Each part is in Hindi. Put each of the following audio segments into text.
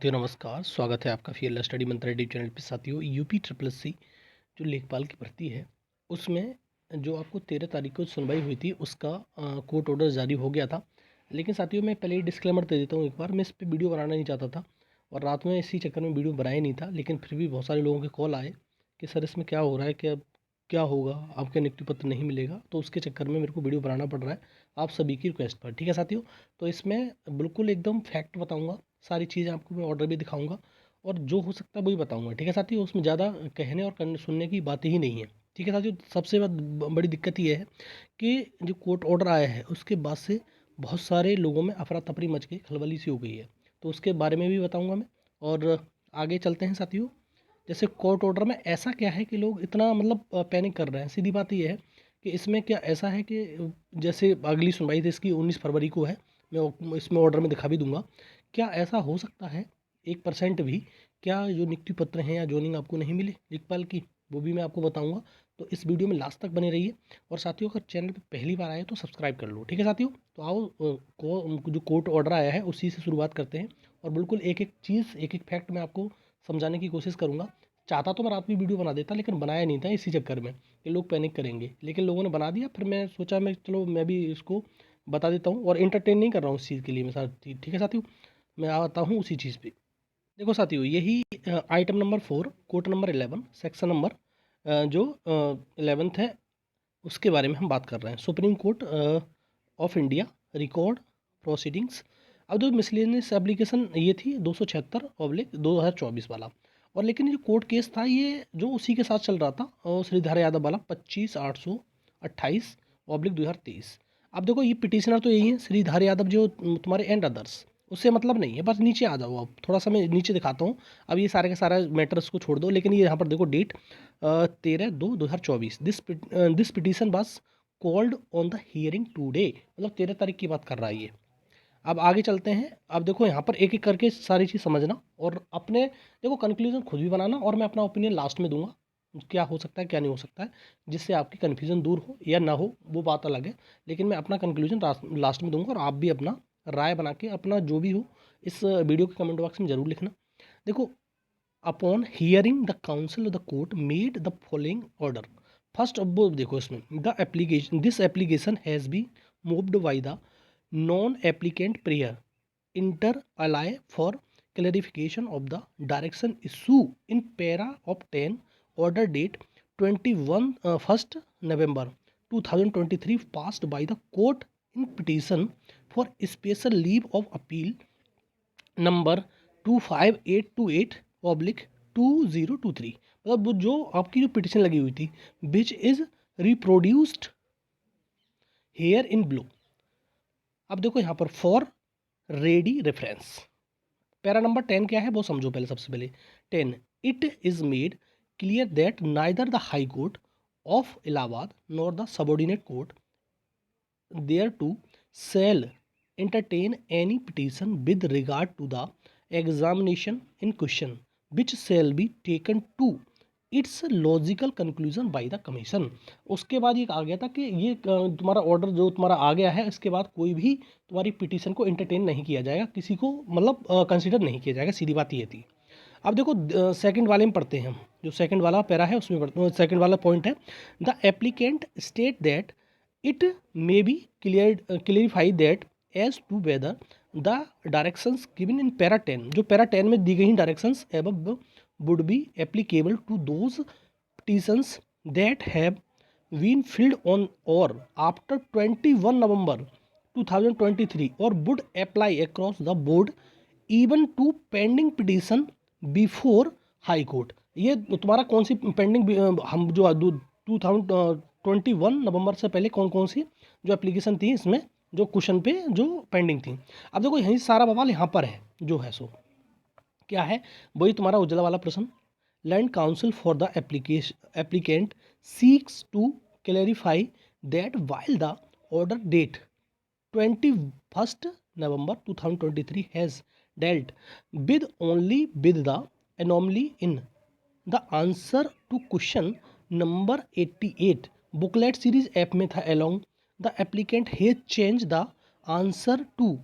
साथियों नमस्कार, स्वागत है आपका फील्ड स्टडी मंत्र यूट्यूब चैनल पे। साथियों यूपी ट्रिपल सी जो लेखपाल की भर्ती है उसमें जो आपको 13 तारीख को सुनवाई हुई थी उसका कोर्ट ऑर्डर जारी हो गया था। लेकिन साथियों मैं पहले ही डिस्क्लेमर दे देता हूँ, एक बार मैं इस पर वीडियो बनाना नहीं चाहता था और रात में इसी चक्कर में वीडियो बनाया नहीं था। लेकिन फिर भी बहुत सारे लोगों के कॉल आए कि सर इसमें क्या हो रहा है, क्या होगा, आपका नियुक्ति पत्र नहीं मिलेगा, तो उसके चक्कर में मेरे को वीडियो बनाना पड़ रहा है आप सभी की रिक्वेस्ट पर। ठीक है साथियों, तो इसमें बिल्कुल एकदम फैक्ट बताऊंगा, सारी चीज़ें आपको मैं ऑर्डर भी दिखाऊंगा और जो हो सकता है वही बताऊंगा। ठीक है साथियों, उसमें ज़्यादा कहने और करने सुनने की बात ही नहीं है। ठीक है साथियों, सबसे बड़ी दिक्कत ये है कि जो कोर्ट ऑर्डर आया है उसके बाद से बहुत सारे लोगों में अफरा तफरी मच गई, खलबली सी हो गई है, तो उसके बारे में भी बताऊंगा मैं। और आगे चलते हैं साथियों। जैसे कोर्ट ऑर्डर में ऐसा क्या है कि लोग इतना मतलब पैनिक कर रहे हैं, सीधी बात ये है कि इसमें क्या ऐसा है कि जैसे अगली सुनवाई थी इसकी 19 फरवरी को है, मैं इसमें ऑर्डर में दिखा भी दूंगा। क्या ऐसा हो सकता है 1% भी, क्या जो नियुक्ति पत्र हैं या जॉइनिंग आपको नहीं मिले लेखपाल की, वो भी मैं आपको बताऊंगा। तो इस वीडियो में लास्ट तक बने रहिए और साथियों अगर चैनल पे पहली बार आए तो सब्सक्राइब कर लो। ठीक है साथियों, तो आओ जो कोर्ट ऑर्डर आया है उसी से शुरुआत करते हैं और बिल्कुल एक एक चीज़ एक एक फैक्ट मैं आपको समझाने की कोशिश करूंगा। चाहता तो मैं रात में वीडियो बना देता लेकिन बनाया नहीं था इसी चक्कर में कि लोग पैनिक करेंगे, लेकिन लोगों ने बना दिया, फिर मैं सोचा मैं चलो मैं भी इसको बता देता हूँ और इंटरटेन नहीं कर रहा हूँ इस चीज़ के लिए मैं साथ। ठीक है साथियों, मैं आता हूँ उसी चीज़ पे। देखो साथियों, यही item number 4 court number 11 section number जो 11th है उसके बारे में हम बात कर रहे हैं। Supreme court of India record proceedings. अब जो मिसलेनियस एप्लीकेशन ये थी 276/2024 वाला, और लेकिन ये जो कोर्ट केस था ये जो उसी के साथ चल रहा था और श्रीधर यादव वाला 25/828/2023। अब देखो ये पिटिशनर तो यही है श्रीधर यादव जो तुम्हारे एंड अदर्स, उससे मतलब नहीं है। बस नीचे आ जाओ, अब थोड़ा सा मैं नीचे दिखाता हूँ। अब ये सारे के सारा मैटर्स को छोड़ दो, लेकिन ये यहाँ पर देखो डेट 13/2/2024। दिस पिटीशन बस called on the hearing today, मतलब 13 तारीख की बात कर रहा है ये। अब आगे चलते हैं। अब देखो यहाँ पर एक एक करके सारी चीज़ समझना और अपने देखो कंक्लूजन खुद भी बनाना, और मैं अपना ओपिनियन लास्ट में दूंगा क्या हो सकता है क्या नहीं हो सकता है, जिससे आपकी कन्फ्यूजन दूर हो या ना हो वो बात अलग है, लेकिन मैं अपना कंक्लूजन लास्ट में दूंगा और आप भी अपना राय बना के अपना जो भी हो इस वीडियो के कमेंट बॉक्स में ज़रूर लिखना। देखो, upon hearing the council of the court made the following order. First अब वो देखो इसमें the application this application has be moved by the non applicant prayer inter ally for clarification of the direction issue in para of 10 order date 21 1st November 2023 passed by the court in petition for special leave of appeal number 25828/2023। मतलब वो जो आपकी जो पिटिशन लगी हुई थी which is reproduced here in blue. अब देखो यहाँ पर for ready reference para number 10 क्या है वो समझो पहले। सबसे पहले 10 it is made clear that neither the high court of Allahabad nor the subordinate court thereto shall entertain any petition with regard to the examination in question which shall be taken to its logical conclusion by the commission। उसके बाद ये आ गया था कि ये तुम्हारा ऑर्डर जो तुम्हारा आ गया है इसके बाद कोई भी तुम्हारी पिटीशन को एंटरटेन नहीं किया जाएगा, किसी को मतलब कंसिडर नहीं किया जाएगा, सीधी बात ये थी। अब देखो सेकंड वाले में पढ़ते हैं हम, जो सेकंड वाला पैरा है उसमें पढ़ते हैं। सेकंड वाला पॉइंट है the applicant state that it may be clarified that as to whether the directions given in para 10 जो para 10 में दी गई directions above would be applicable to those petitions that have been filled on or after 21 November 2023 or would apply across the board even to pending petition before high court। ये तुम्हारा कौन सी पेंडिंग हम जो 2021 नवंबर से पहले कौन कौन सी जो एप्लीकेशन थी इसमें जो क्वेश्चन पे जो पेंडिंग थी। अब देखो यही सारा बवाल यहाँ पर है जो है सो क्या है, वही तुम्हारा उज्ज्वला वाला प्रश्न। Learned council for the applicant seeks to clarify that while the order dated 21st November 2023 has dealt with only with the anomaly in the answer to question number 88 booklet series app में था along the applicant has changed the answer to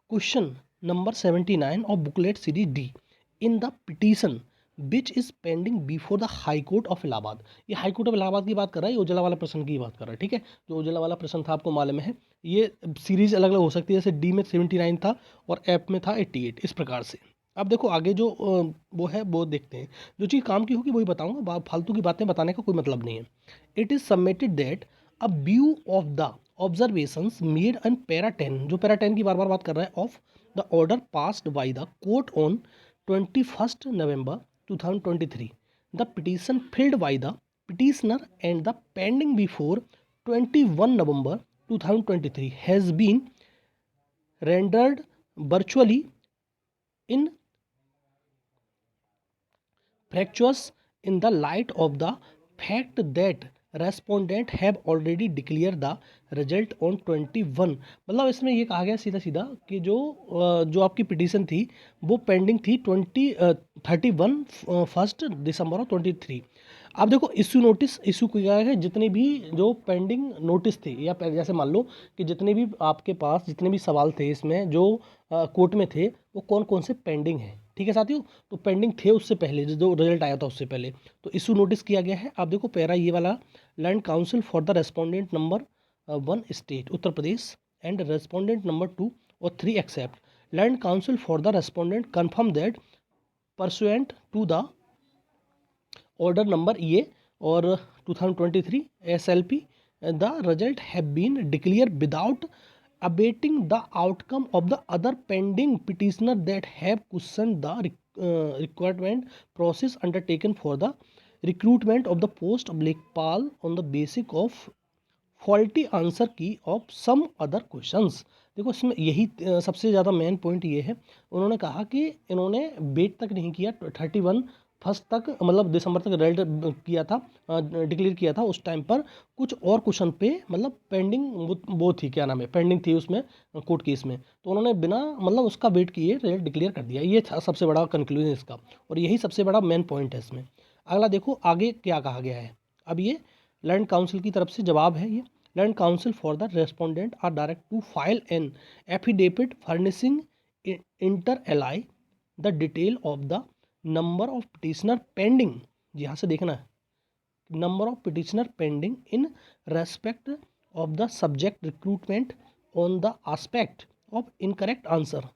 question number 79 of booklet series D. In the petition which is pending before the high court of Allahabad. ये हाई कोर्ट ऑफ इलाहाबाद की बात कर रहा है, ये उज्ज्वला वाला प्रश्न की बात कर रहा है। ठीक है, जो उज्ज्वला वाला प्रश्न था आपको मालूम है, ये सीरीज अलग अलग हो सकती है, जैसे डी में 79 था और एफ में था 88, इस प्रकार से। अब देखो आगे जो वो है वो देखते हैं, जो चीज़ काम की होगी वही बताऊंगा, फालतू की बातें बताने का कोई मतलब नहीं है। It is submitted that a view of the observations made an para 10, जो पैरा 10 की बार बार बात कर रहा है, of the order passed by the court on 21st November 2023, the petition filed by the petitioner and the pending before 21 November 2023 has been rendered virtually infructuous in the light of the fact that respondent have already declare the result on 21। मतलब इसमें ये कहा गया सीधा सीधा कि जो आपकी पिटीशन थी वो पेंडिंग थी 31 दिसंबर ऑफ 23। अब देखो इश्यू नोटिस इशू किया है, जितने भी जो पेंडिंग नोटिस थे, या जैसे मान लो कि जितने भी आपके पास जितने भी सवाल थे इसमें जो कोर्ट में थे, वो कौन कौन से पेंडिंग हैं। ठीक है साथियों, तो पेंडिंग थे उससे पहले, जो रिजल्ट आया था उससे पहले, तो इशू नोटिस किया गया है। आप देखो पैरा ये वाला, learned council for the respondent number 1 state Uttar Pradesh and respondent number 2 और 3 accept, learned council for the respondent confirm that pursuant to the order number ये और 2023 SLP the result have been declare without abating the outcome of the other pending petitioner that have questioned the requirement process undertaken for the recruitment of the post of Lekpal on the basis of faulty answer key of some other questions। देखो इसमें यही सबसे ज़्यादा मेन पॉइंट ये है, उन्होंने कहा कि इन्होंने वेट तक नहीं किया, 31 फर्स्ट तक मतलब दिसंबर तक रिजल्ट किया था, डिक्लेयर किया था, उस टाइम पर कुछ और क्वेश्चन पे मतलब पेंडिंग वो थी, क्या नाम है, पेंडिंग थी उसमें कोर्ट केस में, तो उन्होंने बिना मतलब उसका वेट किए रिजल्ट डिक्लेयर कर दिया। ये था सबसे बड़ा कंक्लूजन इसका, और यही सबसे बड़ा मेन पॉइंट है इसमें। अगला देखो आगे क्या कहा गया है। अब ये लैंड काउंसिल की तरफ से जवाब है, ये land council for the respondent are direct to file an affidavit furnishing inter alia the detail of the number of petitioner pending, यहाँ से देखना है, number of petitioner pending in respect of the subject recruitment on the aspect of incorrect answer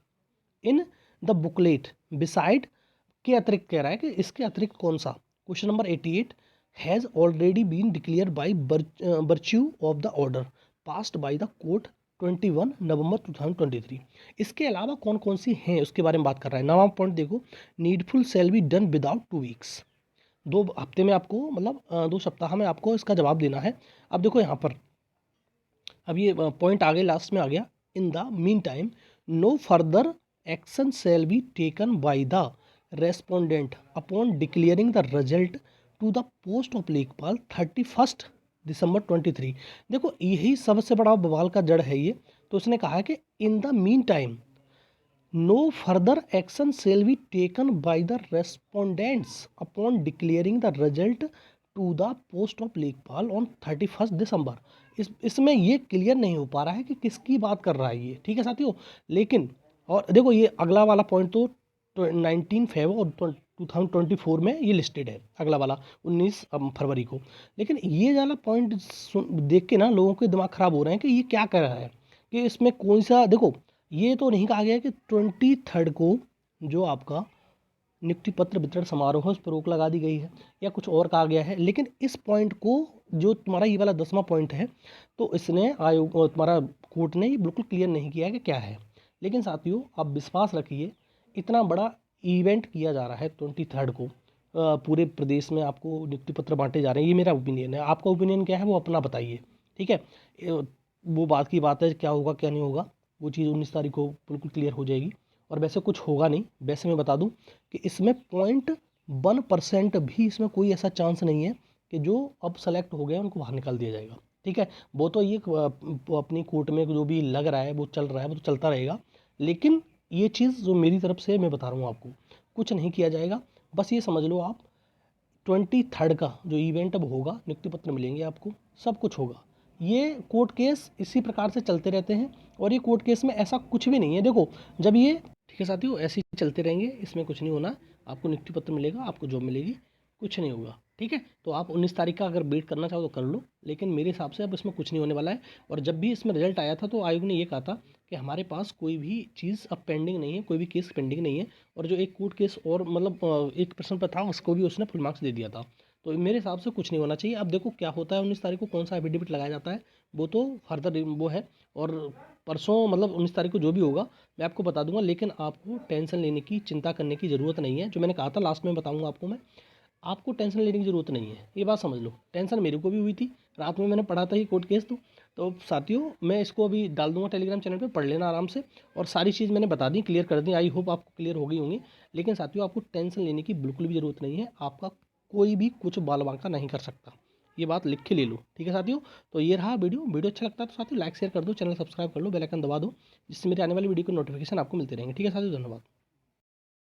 in the booklet beside, के अतिरिक्त कह रहा है कि इसके अतिरिक्त कौन सा, question number 88 has already been declared by बर्च्यू of the order passed by the court 21 November 2023। इसके अलावा कौन कौन सी हैं उसके बारे में बात कर रहा है। नवा पॉइंट देखो, needful shall be done without 2 weeks, 2 हफ्ते में आपको मतलब 2 सप्ताह में आपको इसका जवाब देना है। अब देखो यहाँ पर अब ये पॉइंट आगे लास्ट में आ गया, in the mean time no further action shall be taken by the respondent upon declaring the result to the post of lekhpal 31 दिसंबर 23। देखो यही सबसे बड़ा बवाल का जड़ है ये, तो उसने कहा कि in the mean time no further action shall be taken by the respondents upon declaring the result to the post of lekhpal on 31 December. इसमें ये क्लियर नहीं हो पा रहा है कि किसकी बात कर रहा है ये। ठीक है साथियों, लेकिन और देखो ये अगला वाला पॉइंट तो 19 फरवरी 2024 में ये लिस्टेड है, अगला वाला 19 फरवरी को। लेकिन ये वाला पॉइंट देख के ना लोगों के दिमाग ख़राब हो रहे हैं कि ये क्या कर रहा है, कि इसमें कौन सा, देखो ये तो नहीं कहा गया कि 23 को जो आपका नियुक्ति पत्र वितरण समारोह है उस पर रोक लगा दी गई है या कुछ और कहा गया है, लेकिन इस पॉइंट को जो तुम्हारा ये वाला 10वां पॉइंट है, तो इसने आयोग तुम्हारा कोर्ट ने ये बिल्कुल क्लियर नहीं किया है कि क्या है। लेकिन साथियों आप विश्वास रखिए, इतना बड़ा इवेंट किया जा रहा है 23 को, पूरे प्रदेश में आपको नियुक्ति पत्र बांटे जा रहे हैं, ये मेरा ओपिनियन है। आपका ओपिनियन क्या है वो अपना बताइए। ठीक है, वो बात की बात है, क्या होगा क्या नहीं होगा वो चीज़ 19 तारीख को बिल्कुल क्लियर हो जाएगी। और वैसे कुछ होगा नहीं, वैसे मैं बता दूं कि इसमें 0.1% भी इसमें कोई ऐसा चांस नहीं है कि जो अब सेलेक्ट हो गए उनको बाहर निकाल दिया जाएगा। ठीक है, वो तो ये अपनी कोर्ट में जो भी लग रहा है वो चल रहा है, वो तो चलता रहेगा, लेकिन ये चीज़ जो मेरी तरफ से मैं बता रहा हूँ आपको, कुछ नहीं किया जाएगा। बस ये समझ लो आप 23 का जो इवेंट अब होगा, नियुक्ति पत्र मिलेंगे आपको, सब कुछ होगा। ये कोर्ट केस इसी प्रकार से चलते रहते हैं, और ये कोर्ट केस में ऐसा कुछ भी नहीं है। देखो जब ये ठीक है साथियों, ऐसे ही चलते रहेंगे, इसमें कुछ नहीं होना। आपको नियुक्ति पत्र मिलेगा, आपको जॉब मिलेगी, कुछ नहीं होगा। ठीक है, तो आप 19 तारीख का अगर वेट करना चाहो तो कर लो, लेकिन मेरे हिसाब से अब इसमें कुछ नहीं होने वाला है। और जब भी इसमें रिजल्ट आया था तो आयोग ने ये कहा था कि हमारे पास कोई भी चीज़ अब पेंडिंग नहीं है, कोई भी केस पेंडिंग नहीं है। और जो एक कोर्ट केस और मतलब एक प्रश्न पर था, उसको भी उसने फुल मार्क्स दे दिया था। तो मेरे हिसाब से कुछ नहीं होना चाहिए। अब देखो क्या होता है, 19 तारीख को कौन सा एफिडेविट लगाया जाता है वो तो फर्दर वो है। और परसों मतलब 19 तारीख को जो भी होगा मैं आपको बता दूंगा, लेकिन आपको टेंशन लेने की, चिंता करने की ज़रूरत नहीं है। जो मैंने कहा था लास्ट में बताऊंगा आपको मैं, आपको टेंशन लेने की ज़रूरत नहीं है, ये बात समझ लो। टेंशन मेरे को भी हुई थी, रात में मैंने पढ़ा था ये कोर्ट केस। तो साथियों मैं इसको अभी डाल दूंगा टेलीग्राम चैनल पे, पढ़ लेना आराम से। और सारी चीज़ मैंने बता दी, क्लियर कर दी, आई होप आपको क्लियर हो गई होंगी। लेकिन साथियों आपको टेंशन लेने की बिल्कुल भी ज़रूरत नहीं है, आपका कोई भी कुछ बाल बांका नहीं कर सकता, ये बात लिख के ले लो। ठीक है साथियों, तो ये रहा वीडियो अच्छा लगता है तो साथियों लाइक शेयर कर दो, चैनल सब्सक्राइब कर लो, बेल आइकन दबा दो, जिससे मेरी आने वाली वीडियो को नोटिफिकेशन आपको मिलते रहेंगे। ठीक है साथियों, धन्यवाद।